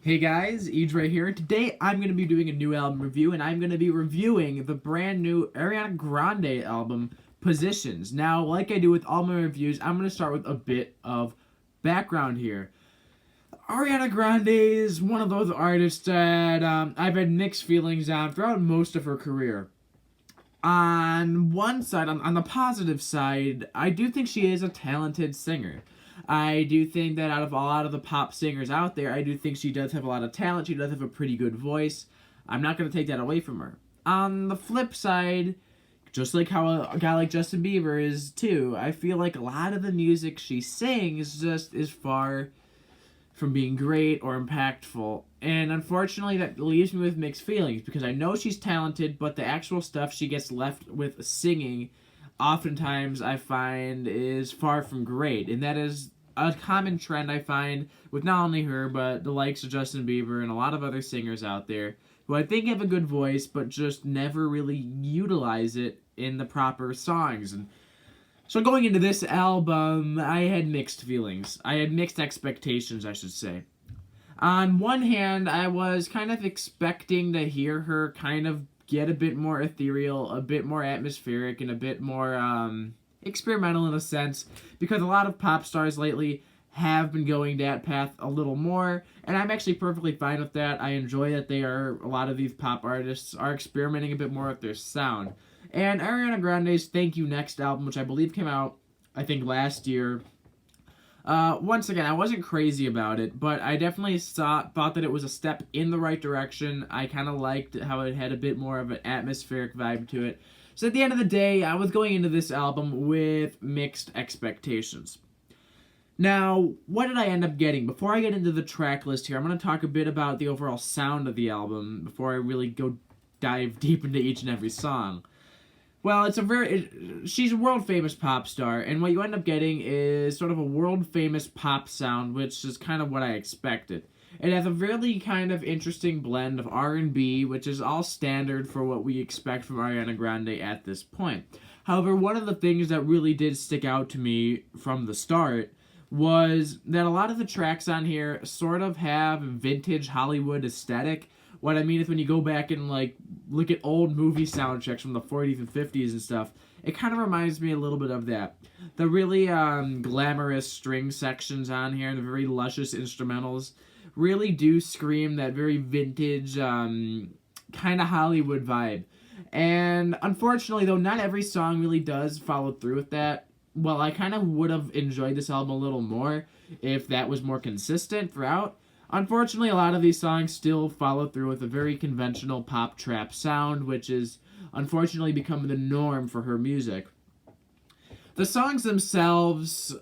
Hey guys, Edre here. Today I'm going to be doing a new album review, and I'm going to be reviewing the brand new Ariana Grande album, Positions. Now, like I do with all my reviews, I'm going to start with a bit of background here. Ariana Grande is one of those artists that I've had mixed feelings on throughout most of her career. On one side, on the positive side, I do think she is a talented singer. I do think that out of a lot of the pop singers out there, I do think she does have a lot of talent. She does have a pretty good voice. I'm not going to take that away from her. On the flip side, just like how a guy like Justin Bieber is too, I feel like a lot of the music she sings just is far from being great or impactful. And unfortunately, that leaves me with mixed feelings because I know she's talented, but the actual stuff she gets left with singing, oftentimes I find is far from great. And that is a common trend I find with not only her, but the likes of Justin Bieber and a lot of other singers out there who I think have a good voice, but just never really utilize it in the proper songs. And so going into this album, I had mixed feelings. I had mixed expectations, I should say. On one hand, I was kind of expecting to hear her kind of get a bit more ethereal, a bit more atmospheric, and a bit more experimental in a sense, because a lot of pop stars lately have been going that path a little more, and I'm actually perfectly fine with that. I enjoy that a lot of these pop artists are experimenting a bit more with their sound. And Ariana Grande's Thank You Next album, which I believe came out, I think, last year. Once again, I wasn't crazy about it, but I definitely thought that it was a step in the right direction. I kind of liked how it had a bit more of an atmospheric vibe to it. So at the end of the day, I was going into this album with mixed expectations. Now, what did I end up getting? Before I get into the track list here, I'm going to talk a bit about the overall sound of the album before I really dive deep into each and every song. Well, she's a world-famous pop star, and what you end up getting is sort of a world-famous pop sound, which is kind of what I expected. It has a really kind of interesting blend of R&B, which is all standard for what we expect from Ariana Grande at this point. However, one of the things that really did stick out to me from the start was that a lot of the tracks on here sort of have vintage Hollywood aesthetic. What I mean is when you go back and look at old movie soundtracks from the 40s and 50s and stuff, it kind of reminds me a little bit of that. The really glamorous string sections on here, the very luscious instrumentals, really do scream that very vintage kind of Hollywood vibe. And unfortunately, though, not every song really does follow through with that. Well, I kind of would have enjoyed this album a little more if that was more consistent throughout. Unfortunately, a lot of these songs still follow through with a very conventional pop trap sound, which is unfortunately become the norm for her music. The songs themselves,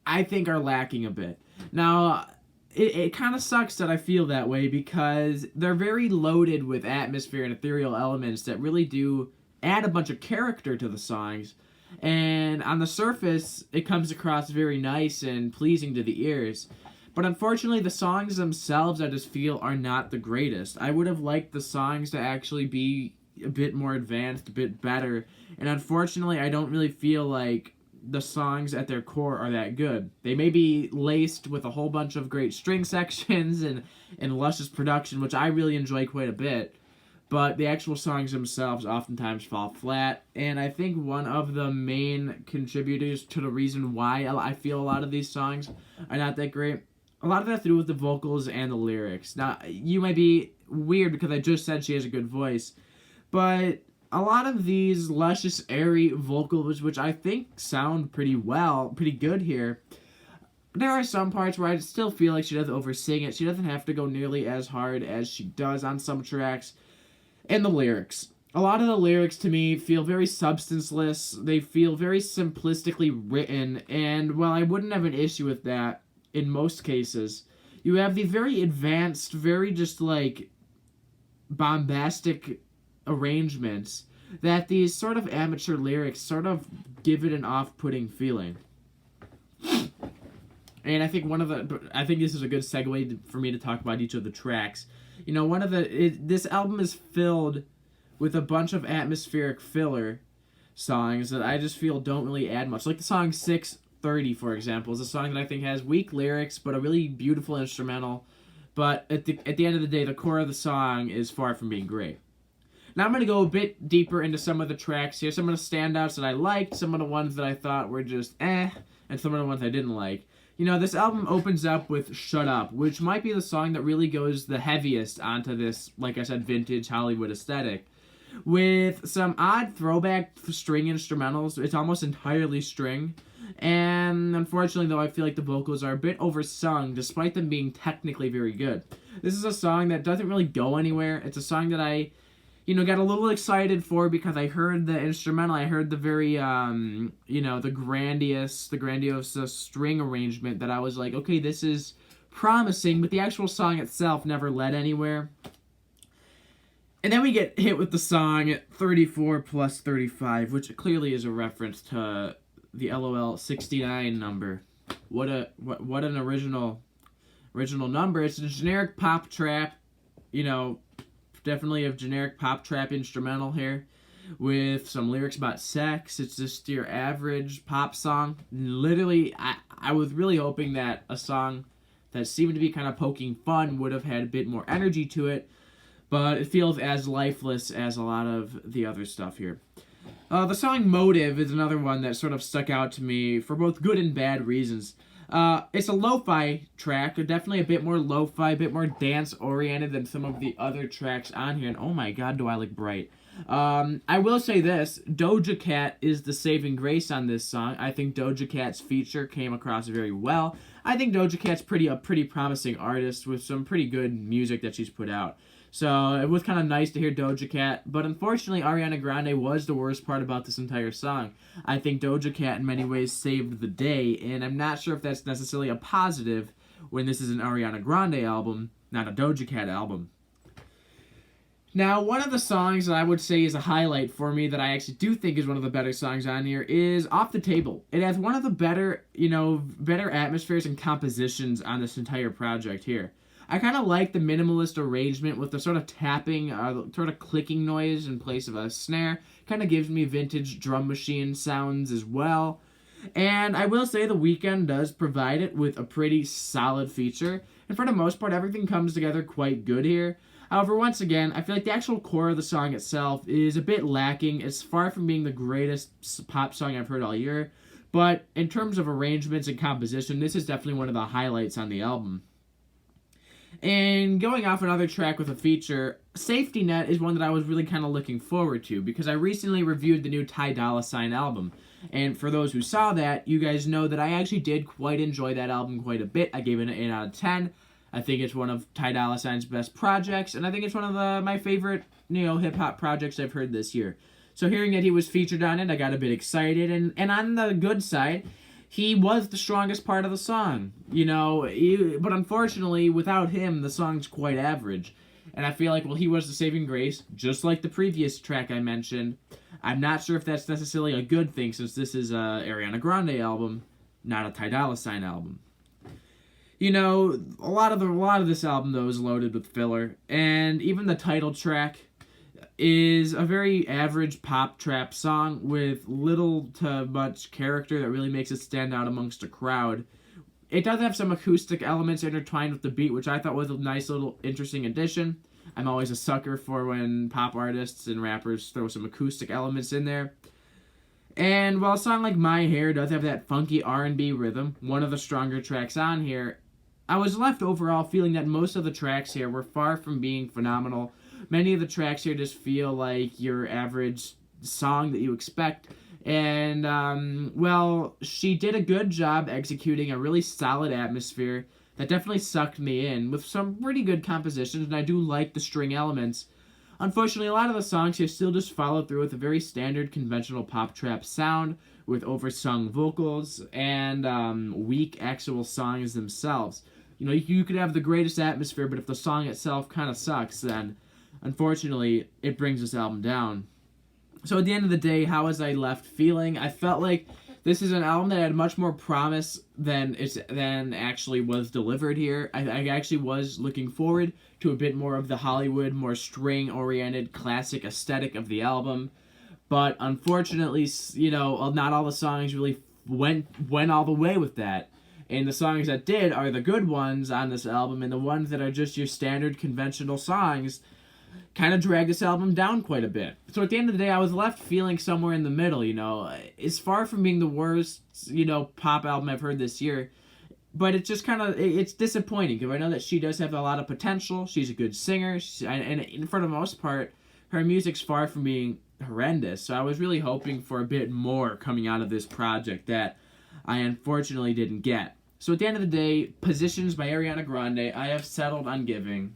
I think, are lacking a bit. Now, it kind of sucks that I feel that way because they're very loaded with atmosphere and ethereal elements that really do add a bunch of character to the songs. And on the surface, it comes across very nice and pleasing to the ears. But unfortunately, the songs themselves, I just feel, are not the greatest. I would have liked the songs to actually be a bit more advanced, a bit better. And unfortunately, I don't really feel like the songs at their core are that good. They may be laced with a whole bunch of great string sections and luscious production, which I really enjoy quite a bit. But the actual songs themselves oftentimes fall flat. And I think one of the main contributors to the reason why I feel a lot of these songs are not that great, a lot of that has to do with the vocals and the lyrics. Now, you might be weird because I just said she has a good voice, but a lot of these luscious, airy vocals, which I think sound pretty good here, there are some parts where I still feel like she doesn't oversing it. She doesn't have to go nearly as hard as she does on some tracks. And the lyrics. A lot of the lyrics to me feel very substanceless. They feel very simplistically written, and while I wouldn't have an issue with that, in most cases, you have these very advanced, very just bombastic arrangements that these sort of amateur lyrics sort of give it an off-putting feeling. And I think this is a good segue for me to talk about each of the tracks. You know, this album is filled with a bunch of atmospheric filler songs that I just feel don't really add much. Like the song 630, for example, is a song that I think has weak lyrics, but a really beautiful instrumental, but at the end of the day, the core of the song is far from being great. Now I'm going to go a bit deeper into some of the tracks here, some of the standouts that I liked, some of the ones that I thought were just and some of the ones I didn't like. You know, this album opens up with Shut Up, which might be the song that really goes the heaviest onto this, like I said, vintage Hollywood aesthetic. With some odd throwback string instrumentals, it's almost entirely string. And unfortunately, though, I feel like the vocals are a bit oversung, despite them being technically very good. This is a song that doesn't really go anywhere. It's a song that I got a little excited for because I heard the instrumental. I heard the very, the grandiose string arrangement that I was like, okay, this is promising, but the actual song itself never led anywhere. And then we get hit with the song 34 plus 35, which clearly is a reference to the LOL 69 number. What an original number. It's a generic pop trap, definitely a generic pop trap instrumental here with some lyrics about sex. It's just your average pop song. Literally, I was really hoping that a song that seemed to be kind of poking fun would have had a bit more energy to it, but it feels as lifeless as a lot of the other stuff here. The song Motive is another one that sort of stuck out to me for both good and bad reasons. It's a lo-fi track, definitely a bit more lo-fi, a bit more dance-oriented than some of the other tracks on here, and oh my god, do I look bright. I will say this, Doja Cat is the saving grace on this song. I think Doja Cat's feature came across very well. I think Doja Cat's a pretty promising artist with some pretty good music that she's put out. So it was kind of nice to hear Doja Cat, but unfortunately Ariana Grande was the worst part about this entire song. I think Doja Cat in many ways saved the day, and I'm not sure if that's necessarily a positive when this is an Ariana Grande album, not a Doja Cat album. Now, one of the songs that I would say is a highlight for me that I actually do think is one of the better songs on here is Off the Table. It has one of the better atmospheres and compositions on this entire project here. I kind of like the minimalist arrangement with the sort of tapping, sort of clicking noise in place of a snare. Kind of gives me vintage drum machine sounds as well. And I will say The Weeknd does provide it with a pretty solid feature. And for the most part, everything comes together quite good here. However, once again, I feel like the actual core of the song itself is a bit lacking. It's far from being the greatest pop song I've heard all year. But in terms of arrangements and composition, this is definitely one of the highlights on the album. And going off another track with a feature, Safety Net is one that I was really kind of looking forward to because I recently reviewed the new Ty Dolla $ign album. And for those who saw that, you guys know that I actually did quite enjoy that album quite a bit. I gave it an 8 out of 10. I think it's one of Ty Dolla $ign's best projects, and I think it's one of my favorite, hip-hop projects I've heard this year. So hearing that he was featured on it, I got a bit excited, and on the good side, he was the strongest part of the song, but unfortunately, without him, the song's quite average. And I feel like, he was the saving grace, just like the previous track I mentioned. I'm not sure if that's necessarily a good thing, since this is a Ariana Grande album, not a Ty Dolla $ign album. A lot of this album, though, is loaded with filler, and even the title track is a very average pop trap song with little to much character that really makes it stand out amongst a crowd. It does have some acoustic elements intertwined with the beat, which I thought was a nice little interesting addition. I'm always a sucker for when pop artists and rappers throw some acoustic elements in there. And while a song like My Hair does have that funky R&B rhythm, one of the stronger tracks on here, I was left overall feeling that most of the tracks here were far from being phenomenal. Many of the tracks here just feel like your average song that you expect. And, she did a good job executing a really solid atmosphere that definitely sucked me in with some pretty good compositions, and I do like the string elements. Unfortunately, a lot of the songs here still just follow through with a very standard conventional pop trap sound with oversung vocals and weak actual songs themselves. You could have the greatest atmosphere, but if the song itself kind of sucks, then unfortunately, it brings this album down. So at the end of the day, how was I left feeling? I felt like this is an album that had much more promise than actually was delivered here. I actually was looking forward to a bit more of the Hollywood, more string-oriented, classic aesthetic of the album. But unfortunately, not all the songs really went all the way with that. And the songs that did are the good ones on this album, and the ones that are just your standard conventional songs kind of drag this album down quite a bit. So at the end of the day, I was left feeling somewhere in the middle, you know. It's far from being the worst, you know, pop album I've heard this year, but it's just kind of, it's disappointing because I know that she does have a lot of potential. She's a good singer, and for the most part, her music's far from being horrendous. So I was really hoping for a bit more coming out of this project that I unfortunately didn't get. So at the end of the day, Positions by Ariana Grande, I have settled on giving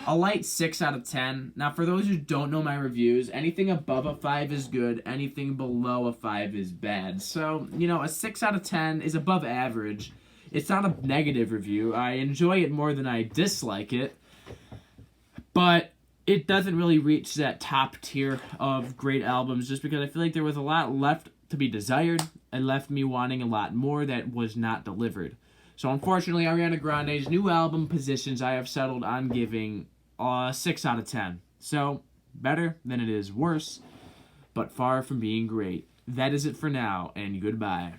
a light 6 out of 10. Now, for those who don't know my reviews, anything above a 5 is good, anything below a 5 is bad. So, you know, a 6 out of 10 is above average. It's not a negative review. I enjoy it more than I dislike it, but it doesn't really reach that top tier of great albums just because I feel like there was a lot left to be desired and left me wanting a lot more that was not delivered. So unfortunately, Ariana Grande's new album, Positions, I have settled on giving a 6 out of 10. So, better than it is worse, but far from being great. That is it for now, and goodbye.